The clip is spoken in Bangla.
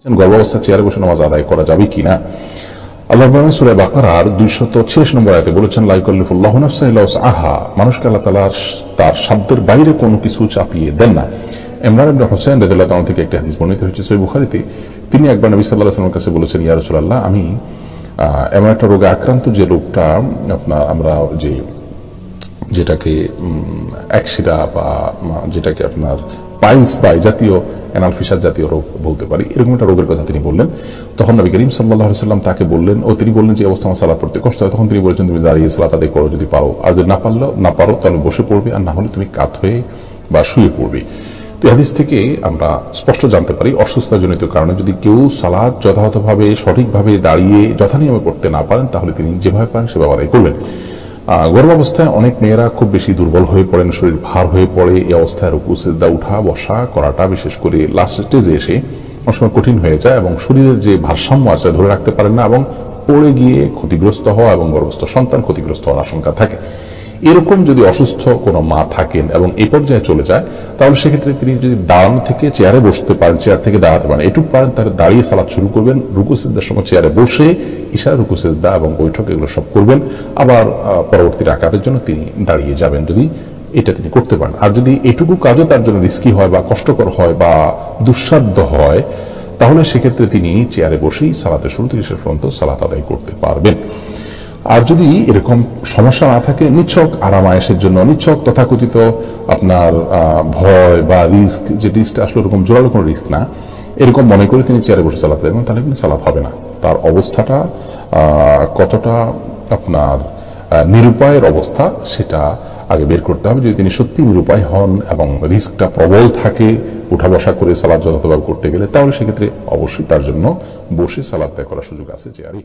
গর্ভাবস্থায় চেয়ারে বসে নামাজ আদায় করা যাবে কিনা। আল্লাহ সূরা বাকারার 286 নম্বর আয়াতে বলেছেন, লা ইউকাল্লিফুল্লাহু নাফসান ইল্লা উসআহা, মানুষকে আল্লাহ তাআলা তার সাধ্যের বাইরে কোনো কিছু চাপিয়ে দেন না। ইমরান ইবনে হুসাইন রাদিয়াল্লাহু তাআলা থেকে একটা হাদিস বর্ণিত হয়েছে সহিহ বুখারীতে। তিনি একবার নবী সাল্লাল্লাহু আলাইহি ওয়াসাল্লামের কাছে বলেছেন, ইয়া রাসূলুল্লাহ, আমি এমন একটা রোগে আক্রান্ত যে রোগটা আমরা যেটাকে একশিরা বা যেটাকে আপনার পাইলস বা জাতীয় অ্যানাল ফিশার জাতীয় রোগ বলতে পারি, এরকম একটা রোগের কথা তিনি বললেন। তখন নবী করিম সাল্লাল্লাহু আলাইহি ওয়াসাল্লাম তাকে বললেন, তিনি বললেন যে অবস্থা আমার সালাত পড়তে কষ্ট হয়। তখন তিনি বলেছেন, তুমি দাঁড়িয়ে সালাত আদায় করো যদি পারো, আর যদি না পারো তাহলে বসে পড়বে, আর না হলে তুমি কাত হয়ে বা শুয়ে পড়বে। তো হাদিস থেকে আমরা স্পষ্ট জানতে পারি, অসুস্থতাজনিত কারণে যদি কেউ সালাত যথাযথভাবে সঠিকভাবে দাঁড়িয়ে যথানিয়মে পড়তে না পারেন, তাহলে তিনি যেভাবে পারেন সেভাবে আদায় করবেন। গর্ভাবস্থায় অনেক মেয়েরা খুব বেশি দুর্বল হয়ে পড়েন, শরীর ভার হয়ে পড়ে। এই অবস্থায় রুকু সিজদা উঠা বসা করাটা বিশেষ করে লাস্ট স্টেজে এসে অনেক সময় কঠিন হয়ে যায় এবং শরীরের যে ভারসাম্য আছে ধরে রাখতে পারেন না এবং পড়ে গিয়ে ক্ষতিগ্রস্ত হওয়া এবং গর্ভস্থ সন্তান ক্ষতিগ্রস্ত হওয়ার আশঙ্কা থাকে। এরকম যদি অসুস্থ কোনো মা থাকেন এবং এই পর্যায়ে চলে যায়, তাহলে সেক্ষেত্রে তিনি যদি দাঁড়ানো থেকে চেয়ারে বসতে পারেন, চেয়ার থেকে দাঁড়াতে পারেন, এটুকু পারেন, তাহলে দাঁড়িয়ে সালাত শুরু করবেন। রুকু সিজদার সময় চেয়ারে বসে ইশারা রুকু সিজদা এবং বৈঠক এগুলো সব করবেন। আবার পরবর্তী রাকাতের জন্য তিনি দাঁড়িয়ে যাবেন, যদি এটা তিনি করতে পারেন। আর যদি এটুকু কাজও তার জন্য রিস্কি হয় বা কষ্টকর হয় বা দুঃসাধ্য হয়, তাহলে সেক্ষেত্রে তিনি চেয়ারে বসেই সালাতের শুরু থেকে শেষ পর্যন্ত সালাত আদায় করতে পারবেন। আর যদি এরকম সমস্যা না থাকে, নিছক আরামায়েশের জন্য, নিছক তথাকথিত আপনার ভয় বা রিস্ক, যে রিস্কটা আসলে ওরকম জোরালো কোনো রিস্ক না, এরকম মনে করে তিনি চেয়ারে বসে সালাত দেবেন, তাহলে কিন্তু সালাত হবে না। তার অবস্থাটা কতটা আপনার নিরুপায়ের অবস্থা সেটা আগে বের করতে হবে। যদি তিনি সত্যি নিরুপায় হন এবং রিস্কটা প্রবল থাকে উঠা বসা করে সালাত যথাযথভাবে করতে গেলে, তাহলে সেক্ষেত্রে অবশ্যই তার জন্য বসে সালাত ত্যাগ করার সুযোগ আছে চেয়ারে।